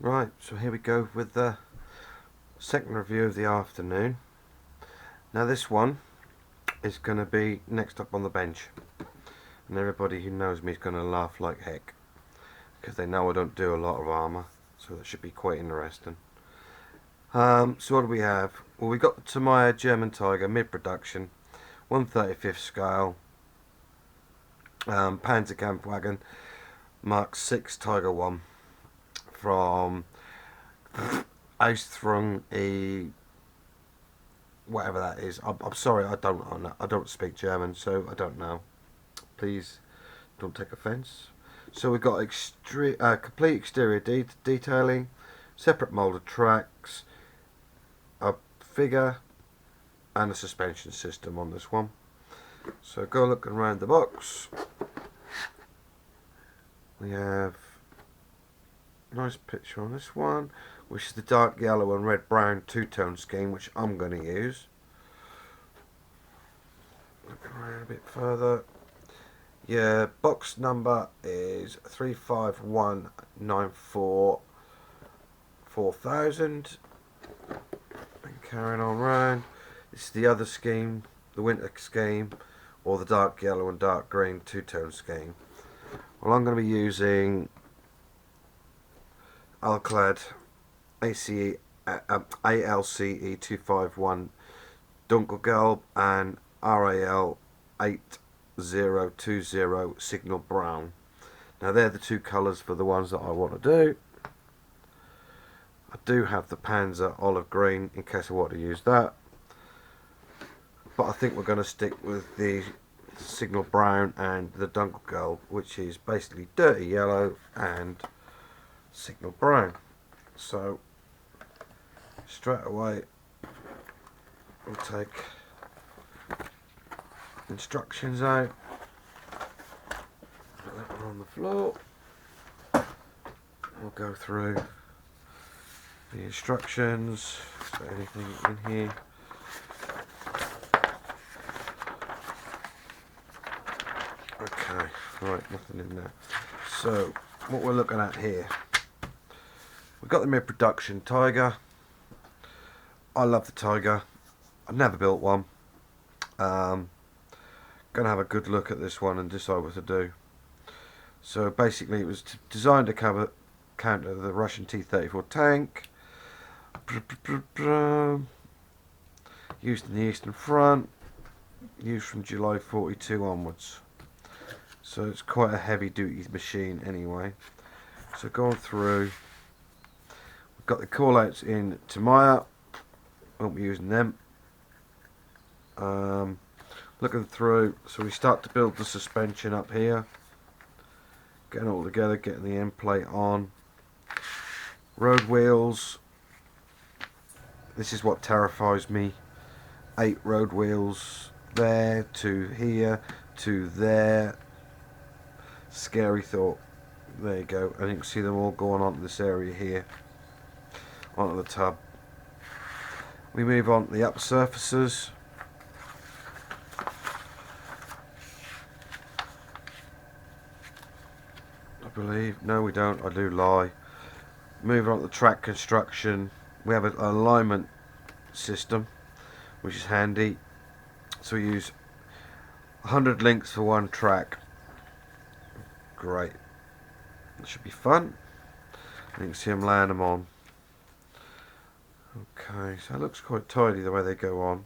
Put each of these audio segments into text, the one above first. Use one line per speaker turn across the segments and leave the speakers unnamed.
Right, so here we go with the second review of the afternoon. Now this one is going to be next up on the bench, and everybody who knows me is going to laugh like heck because they know I don't do a lot of armour, so that should be quite interesting. So what do we have? Well, we got the Tamiya German Tiger mid-production, 1/35th scale, Panzerkampfwagen Mark 6 Tiger 1 from Ausführung E whatever that is. I'm sorry, I don't speak German, so I don't know. Please don't take offence. So we've got complete exterior detailing, separate moulded tracks, a figure, and a suspension system on this one. So go looking around the box. We have a nice picture on this one, which is the dark yellow and red brown two-tone scheme, which I'm going to use. Looking around a bit further. Yeah, box number is 351944000. And carrying on round, this is the other scheme, the winter scheme, or the dark yellow and dark green two-tone scheme. Well, I'm going to be using Alclad ALCE 251 Dunkelgelb and RAL 8020 Signal Brown. Now they're the two colours for the ones that I want to do. I do have the Panzer olive green in case I want to use that, but I think we're going to stick with the Signal Brown and the Dunkelgelb, which is basically dirty yellow and Signal Brown. So straight away we'll take instructions out, put that one on the floor. We'll go through the instructions. So anything in here? Okay, right, nothing in there. So what we're looking at here, we've got the mid-production Tiger. I love the Tiger. I've never built one. Gonna have a good look at this one and decide what to do. So basically it was designed to counter the Russian T-34 tank. Used in the Eastern Front. Used from July 42 onwards. So it's quite a heavy duty machine anyway. So going through, we've got the call outs in Tamiya. Won't be using them. Looking through, so we start to build the suspension up here, getting it all together, getting the end plate on. Road wheels, this is what terrifies me. 8 road wheels there to here to there. Scary thought. There you go, and you can see them all going onto this area here, onto the tub. We move on to the upper surfaces. I believe. No, we don't. I do lie. Moving on to the track construction. We have an alignment system, which is handy. So we use 100 links for one track. Great. That should be fun. You can see them laying them on. Okay, so it looks quite tidy the way they go on.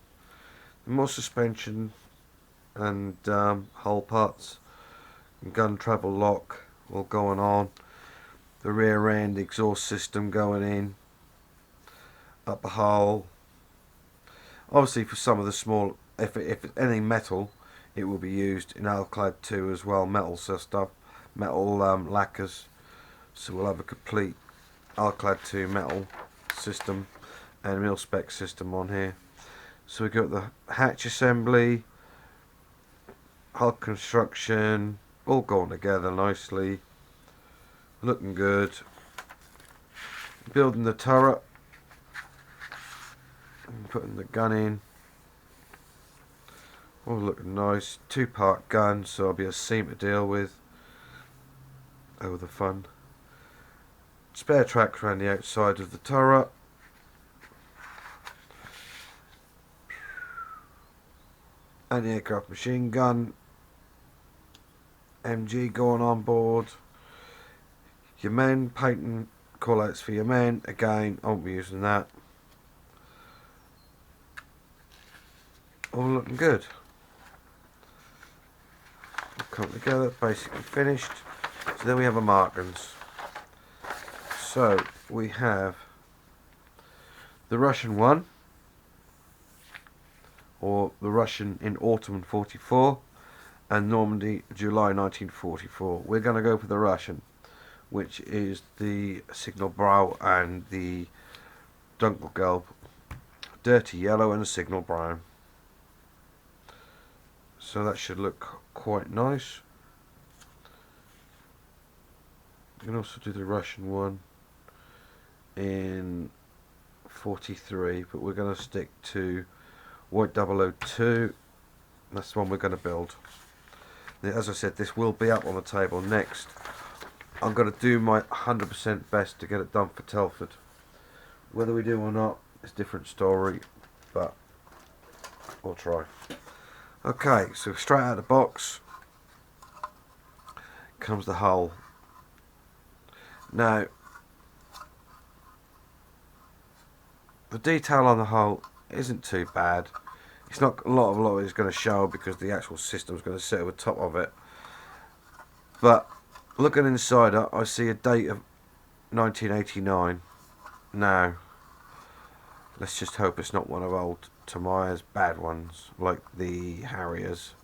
More suspension and hull parts. And gun travel lock all going on. The rear end exhaust system going in. Upper hull. Obviously for some of the small, if it's any metal, it will be used in Alclad 2 as well, metal stuff, metal lacquers. So we'll have a complete Alclad 2 metal system and mil-spec system on here. So we've got the hatch assembly, hull construction, all going together nicely, looking good. Building the turret and putting the gun in, all looking nice. 2-part gun, so it'll be a seam to deal with. Oh, the fun. spare tracks around the outside of the turret. Anti-aircraft machine gun. MG going on board. Your men, painting callouts for your men. Again, I won't be using that. All looking good. Come together, basically finished. So then we have our markings. So we have the Russian one, or the Russian in autumn 44, and Normandy July 1944. We're going to go for the Russian, which is the signal brown and the dunkelgelb, dirty yellow and a signal brown. So that should look quite nice. You can also do the Russian one in 43, but we're going to stick to White 002. That's the one we're going to build. Now, as I said, this will be up on the table next. I'm going to do my 100% best to get it done for Telford. Whether we do or not is a different story, but we'll try. Okay, so straight out of the box comes the hull. Now, the detail on the hull isn't too bad. It's not a lot of it is going to show because the actual system is going to sit over top of it. But looking inside it, I see a date of 1989. Now, let's just hope it's not one of old Tamiya's bad ones, like the Harriers.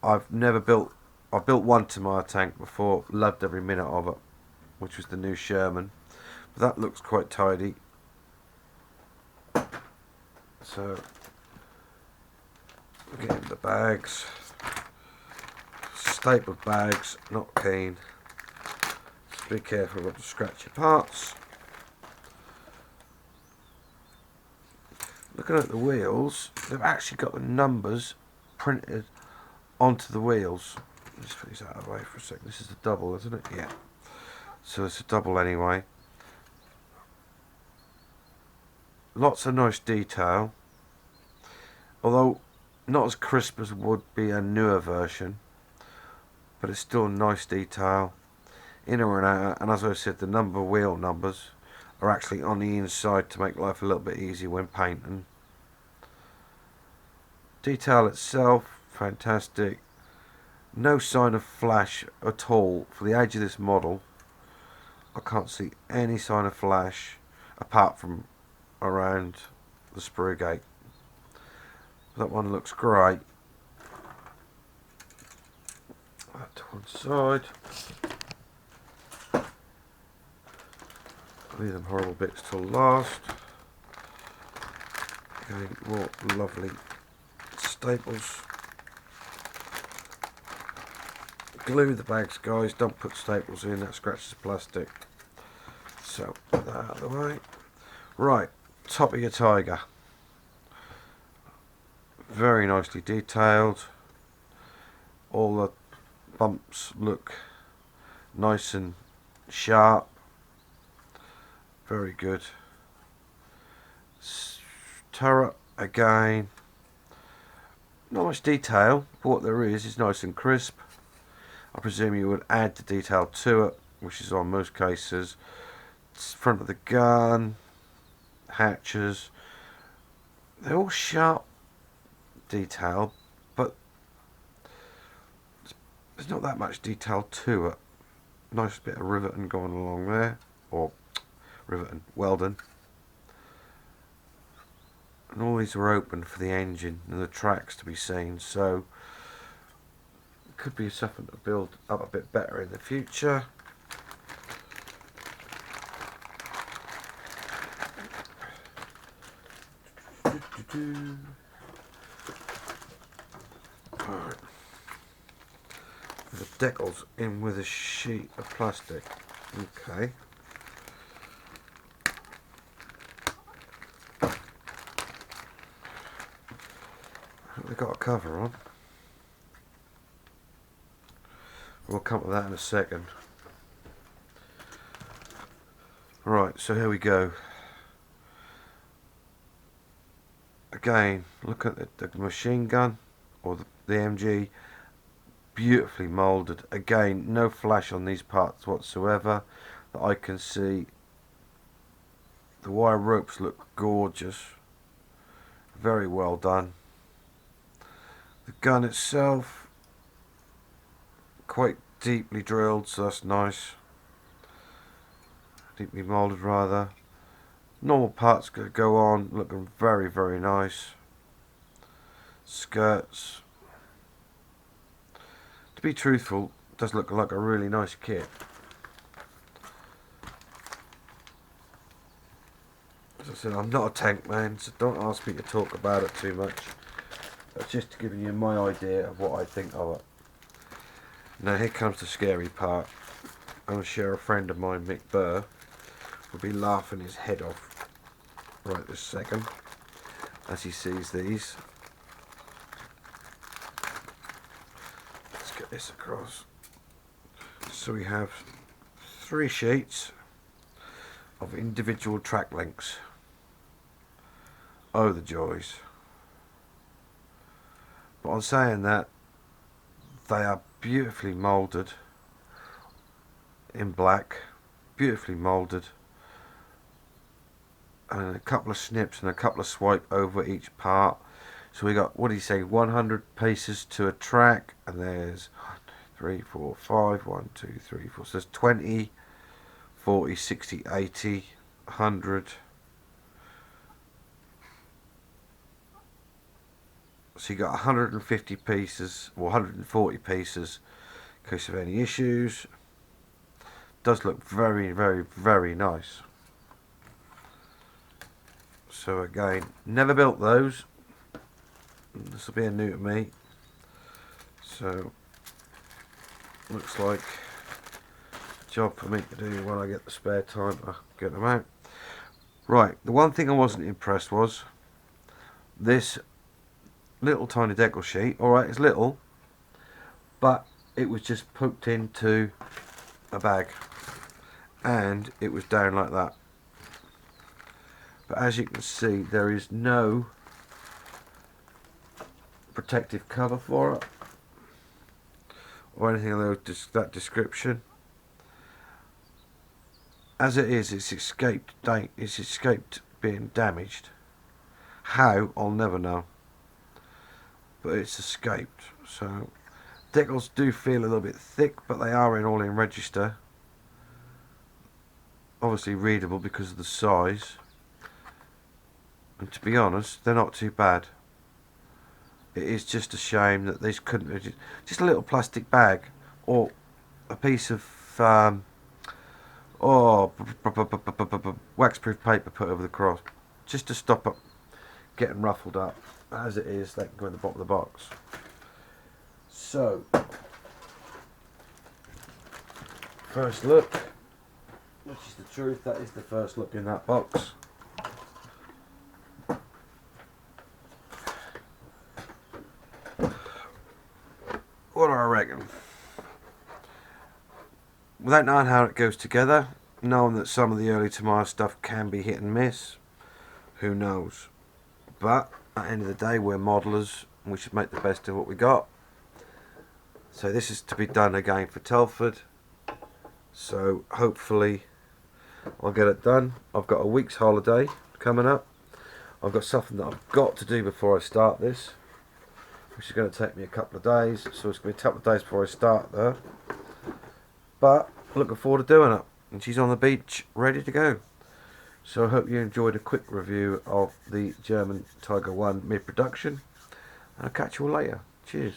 I built one Tamiya tank before, loved every minute of it, which was the new Sherman. But that looks quite tidy. So, getting the bags. Stapled bags, not keen. Just be careful not to scratch your parts. Looking at the wheels, they've actually got the numbers printed onto the wheels. Let's put these out of the way for a second. This is the double, isn't it? Yeah. So it's a double anyway. Lots of nice detail. Although not as crisp as would be a newer version. But it's still nice detail. Inner and outer. And as I said, the wheel numbers are actually on the inside to make life a little bit easier when painting. Detail itself, fantastic. No sign of flash at all. For the age of this model, I can't see any sign of flash apart from around the sprue gate. That one looks great. That to one side. Leave them horrible bits till last. Okay, more lovely staples. Glue the bags, guys. Don't put staples in, that scratches plastic. So, put that out of the way. Right, top of your Tiger. Very nicely detailed. All the bumps look nice and sharp. Very good. Turret again. Not much detail, but what there is nice and crisp. I presume you would add the detail to it, which is on most cases. Front of the gun, hatches. They're all sharp detail, but there's not that much detail to it. Nice bit of riveting going along there, or riveting, welding. And all these are open for the engine and the tracks to be seen, so it could be something to build up a bit better in the future. Alright. The decals in with a sheet of plastic. Okay. They've got a cover on. We'll come to that in a second. Right, so here we go. Again, look at the machine gun, or the MG, beautifully moulded. Again, no flash on these parts whatsoever that I can see. The wire ropes look gorgeous, very well done. The gun itself, quite deeply drilled, so that's nice. Deeply moulded rather. Normal parts go on, looking very, very nice. Skirts. To be truthful, it does look like a really nice kit. As I said, I'm not a tank man, so don't ask me to talk about it too much. That's just giving you my idea of what I think of it. Now here comes the scary part. I'm sure a friend of mine, Mick Burr, will be laughing his head off right this second as he sees these. Let's get this across. So we have 3 sheets of individual track links. Oh, the joys. But on saying that, they are beautifully moulded in black, beautifully moulded, and a couple of snips and a couple of swipe over each part. So we got, what do you say, 100 paces to a track, and there's 3, 4, 5, 1, 2, 3, 4, so there's 20, 40, 60, 80, 100. So you got 150 pieces, or 140 pieces in case of any issues. Does look very, very, very nice. So again, never built those. This will be a new to me. So looks like a job for me to do when I get the spare time to get them out. Right, the one thing I wasn't impressed was this little tiny decal sheet. Alright, it's little, but it was just poked into a bag and it was down like that. But as you can see, there is no protective cover for it or anything of that description. As it is, it's escaped being damaged. How, I'll never know, but it's escaped. So decals do feel a little bit thick, but they are all in register, obviously readable because of the size, and to be honest, they're not too bad. It is just a shame that these couldn't, just a little plastic bag or a piece of waxproof paper put over the cross, just to stop it getting ruffled up. As it is, they can go in the bottom of the box. So, first look, which is the truth, that is the first look in that box. What do I reckon? Without knowing how it goes together, knowing that some of the early Tamiya stuff can be hit and miss, who knows? But at the end of the day, we're modelers and we should make the best of what we got. So this is to be done again for Telford. So hopefully I'll get it done. I've got a week's holiday coming up. I've got something that I've got to do before I start this, which is going to take me a couple of days. So it's going to be a couple of days before I start there. But looking forward to doing it. And she's on the beach ready to go. So I hope you enjoyed a quick review of the German Tiger 1 mid-production. And I'll catch you all later. Cheers.